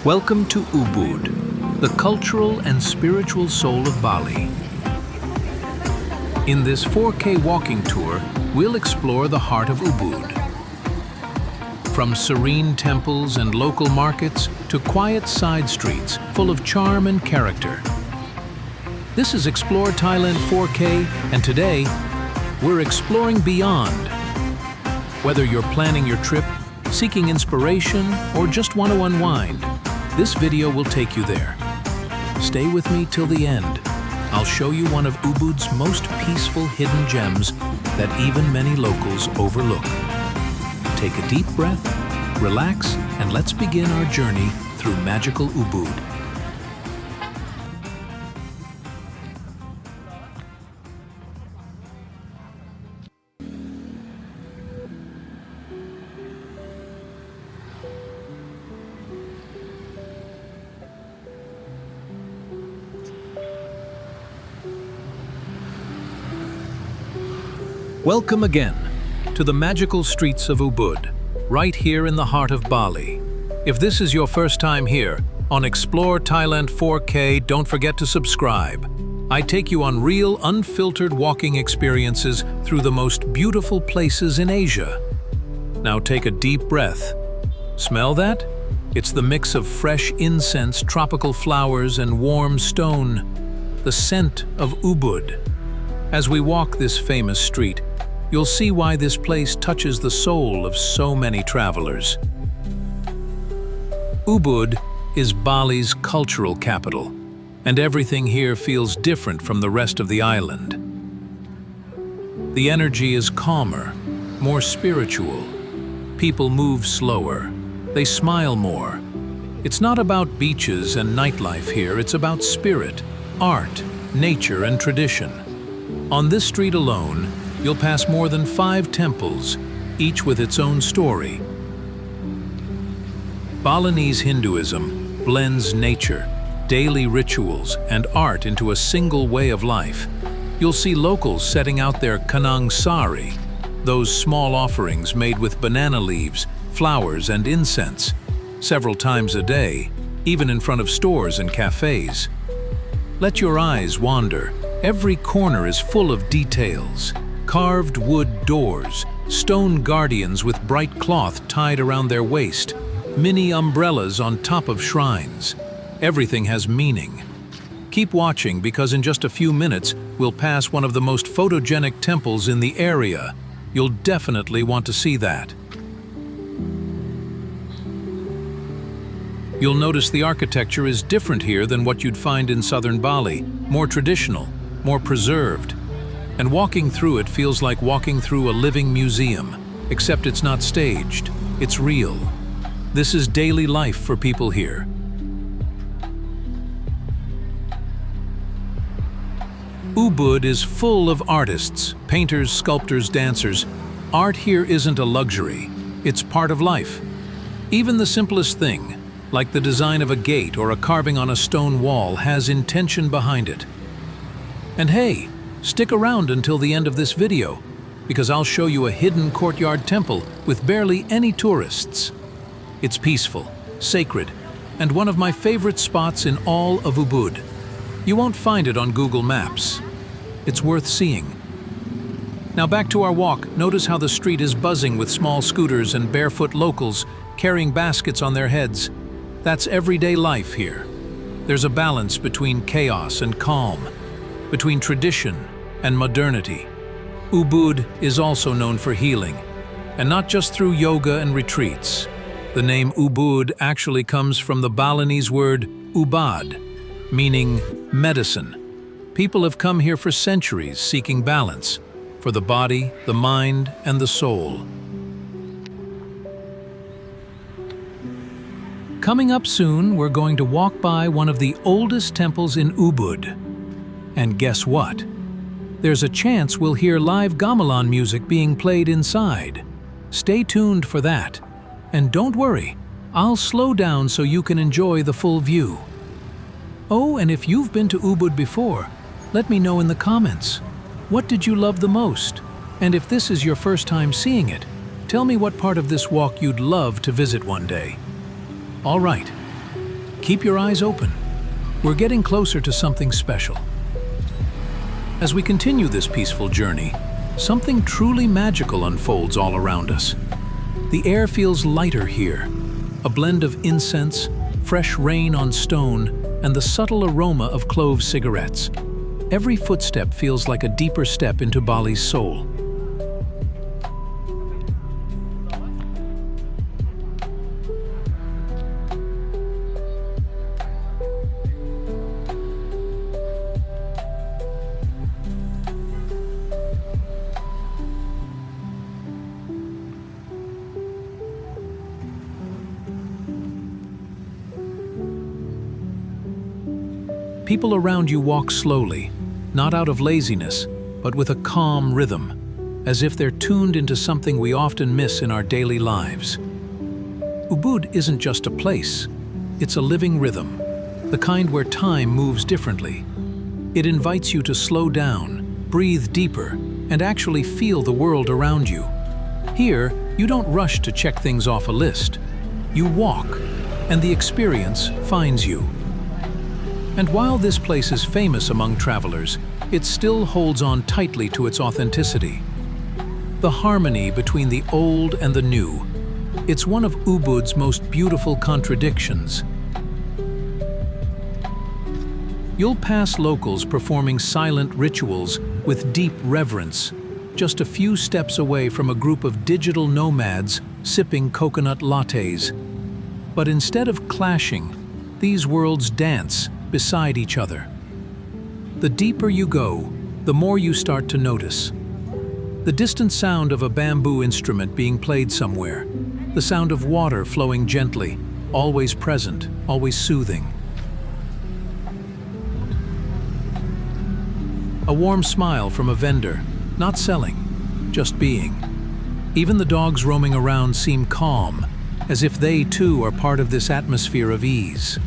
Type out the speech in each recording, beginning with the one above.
Welcome to Ubud, the cultural and spiritual soul of Bali. In this 4K walking tour, we'll explore the heart of Ubud. From serene temples and local markets to quiet side streets full of charm and character. This is Explore Thailand 4K, and today, we're exploring beyond. Whether you're planning your trip, seeking inspiration, or just want to unwind, this video will take you there. Stay with me till the end. I'll show you one of Ubud's most peaceful hidden gems that even many locals overlook. Take a deep breath, relax, and let's begin our journey through magical Ubud. Welcome again to the magical streets of Ubud, right here in the heart of Bali. If this is your first time here on Explore Thailand 4K, don't forget to subscribe. I take you on real, unfiltered walking experiences through the most beautiful places in Asia. Now take a deep breath. Smell that? It's the mix of fresh incense, tropical flowers, and warm stone. The scent of Ubud. As we walk this famous street, you'll see why this place touches the soul of so many travelers. Ubud is Bali's cultural capital, and everything here feels different from the rest of the island. The energy is calmer, more spiritual. People move slower. They smile more. It's not about beaches and nightlife here, it's about spirit, art, nature, and tradition. On this street alone, you'll pass more than 5 temples, each with its own story. Balinese Hinduism blends nature, daily rituals, and art into a single way of life. You'll see locals setting out their kanang sari, those small offerings made with banana leaves, flowers, and incense, several times a day, even in front of stores and cafes. Let your eyes wander. Every corner is full of details. Carved wood doors, stone guardians with bright cloth tied around their waist, mini umbrellas on top of shrines. Everything has meaning. Keep watching because in just a few minutes we'll pass one of the most photogenic temples in the area. You'll definitely want to see that. You'll notice the architecture is different here than what you'd find in southern Bali, more traditional, more preserved. And walking through it feels like walking through a living museum, except it's not staged, it's real. This is daily life for people here. Ubud is full of artists, painters, sculptors, dancers. Art here isn't a luxury, it's part of life. Even the simplest thing, like the design of a gate or a carving on a stone wall, has intention behind it. And hey, stick around until the end of this video, because I'll show you a hidden courtyard temple with barely any tourists. It's peaceful, sacred, and one of my favorite spots in all of Ubud. You won't find it on Google Maps. It's worth seeing. Now back to our walk, notice how the street is buzzing with small scooters and barefoot locals carrying baskets on their heads. That's everyday life here. There's a balance between chaos and calm, between tradition and modernity. Ubud is also known for healing, and not just through yoga and retreats. The name Ubud actually comes from the Balinese word ubad, meaning medicine. People have come here for centuries seeking balance, for the body, the mind, and the soul. Coming up soon, we're going to walk by one of the oldest temples in Ubud. And guess what? There's a chance we'll hear live gamelan music being played inside. Stay tuned for that. And don't worry, I'll slow down so you can enjoy the full view. Oh, and if you've been to Ubud before, let me know in the comments. What did you love the most? And if this is your first time seeing it, tell me what part of this walk you'd love to visit one day. All right, Keep your eyes open. We're getting closer to something special. As we continue this peaceful journey, something truly magical unfolds all around us. The air feels lighter here, a blend of incense, fresh rain on stone, and the subtle aroma of clove cigarettes. Every footstep feels like a deeper step into Bali's soul. People around you walk slowly, not out of laziness, but with a calm rhythm, as if they're tuned into something we often miss in our daily lives. Ubud isn't just a place, it's a living rhythm, the kind where time moves differently. It invites you to slow down, breathe deeper, and actually feel the world around you. Here, you don't rush to check things off a list. You walk, and the experience finds you. And while this place is famous among travelers, it still holds on tightly to its authenticity. The harmony between the old and the new, it's one of Ubud's most beautiful contradictions. You'll pass locals performing silent rituals with deep reverence, just a few steps away from a group of digital nomads sipping coconut lattes. But instead of clashing, these worlds dance beside each other. The deeper you go, the more you start to notice. The distant sound of a bamboo instrument being played somewhere, the sound of water flowing gently, always present, always soothing. A warm smile from a vendor, not selling, just being. Even the dogs roaming around seem calm, as if they too are part of this atmosphere of ease.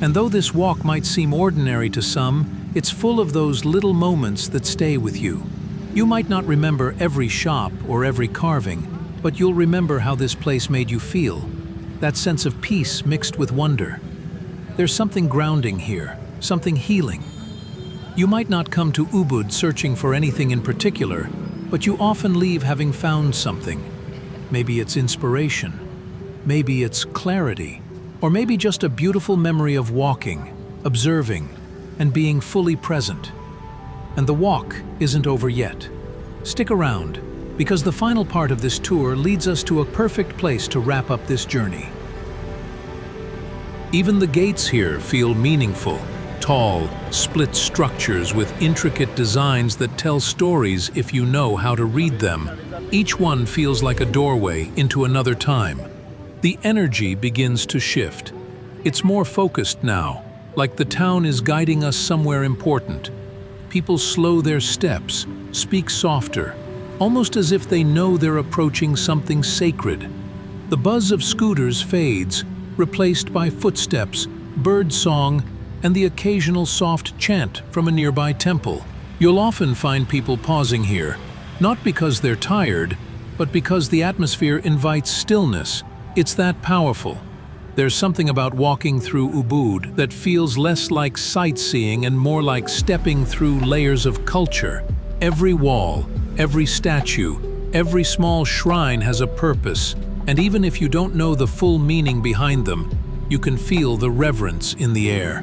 And though this walk might seem ordinary to some, it's full of those little moments that stay with you. You might not remember every shop or every carving, but you'll remember how this place made you feel. That sense of peace mixed with wonder. There's something grounding here, something healing. You might not come to Ubud searching for anything in particular, but you often leave having found something. Maybe it's inspiration, maybe it's clarity, or maybe just a beautiful memory of walking, observing, and being fully present. And the walk isn't over yet. Stick around, because the final part of this tour leads us to a perfect place to wrap up this journey. Even the gates here feel meaningful, tall, split structures with intricate designs that tell stories if you know how to read them. Each one feels like a doorway into another time. The energy begins to shift. It's more focused now, like the town is guiding us somewhere important. People slow their steps, speak softer, almost as if they know they're approaching something sacred. The buzz of scooters fades, replaced by footsteps, bird song, and the occasional soft chant from a nearby temple. You'll often find people pausing here, not because they're tired, but because the atmosphere invites stillness. It's that powerful. There's something about walking through Ubud that feels less like sightseeing and more like stepping through layers of culture. Every wall, every statue, every small shrine has a purpose, and even if you don't know the full meaning behind them, you can feel the reverence in the air.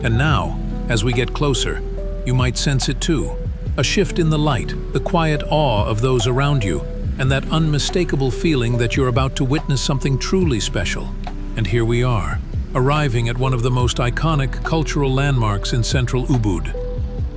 And now, as we get closer, you might sense it too. A shift in the light, the quiet awe of those around you, and that unmistakable feeling that you're about to witness something truly special. And here we are, arriving at one of the most iconic cultural landmarks in central Ubud.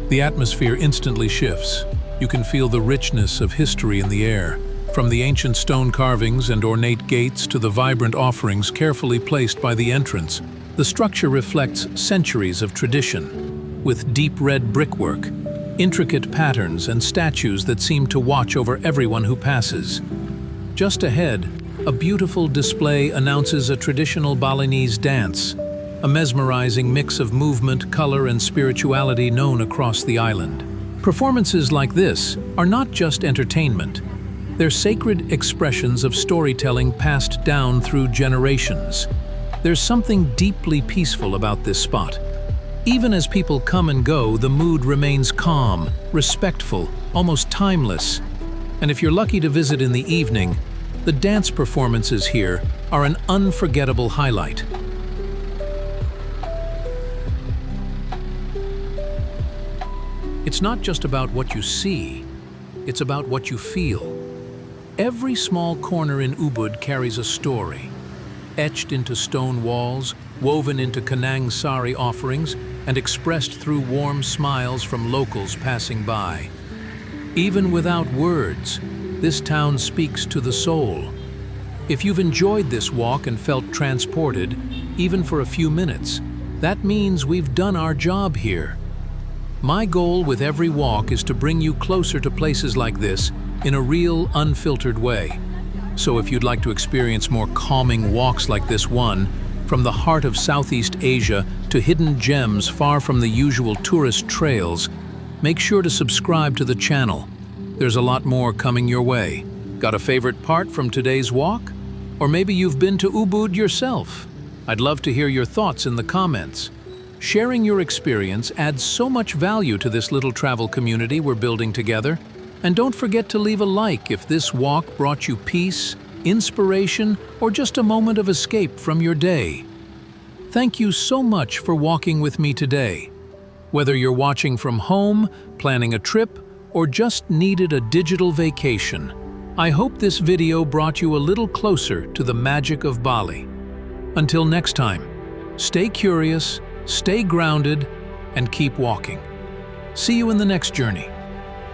The atmosphere instantly shifts. You can feel the richness of history in the air, from the ancient stone carvings and ornate gates to the vibrant offerings carefully placed by the entrance. The structure reflects centuries of tradition, with deep red brickwork, intricate patterns and statues that seem to watch over everyone who passes. Just ahead, a beautiful display announces a traditional Balinese dance, a mesmerizing mix of movement, color, and spirituality known across the island. Performances like this are not just entertainment. They're sacred expressions of storytelling passed down through generations. There's something deeply peaceful about this spot. Even as people come and go, the mood remains calm, respectful, almost timeless. And if you're lucky to visit in the evening, the dance performances here are an unforgettable highlight. It's not just about what you see, it's about what you feel. Every small corner in Ubud carries a story, etched into stone walls, woven into Kanang sari offerings, and expressed through warm smiles from locals passing by. Even without words, this town speaks to the soul. If you've enjoyed this walk and felt transported, even for a few minutes, that means we've done our job here. My goal with every walk is to bring you closer to places like this in a real, unfiltered way. So if you'd like to experience more calming walks like this one, from the heart of Southeast Asia to hidden gems far from the usual tourist trails, make sure to subscribe to the channel. There's a lot more coming your way. Got a favorite part from today's walk? Or maybe you've been to Ubud yourself? I'd love to hear your thoughts in the comments. Sharing your experience adds so much value to this little travel community we're building together. And don't forget to leave a like if this walk brought you peace, inspiration, or just a moment of escape from your day. Thank you so much for walking with me today. Whether you're watching from home, planning a trip, or just needed a digital vacation, I hope this video brought you a little closer to the magic of Bali. Until next time, stay curious, stay grounded, and keep walking. See you in the next journey.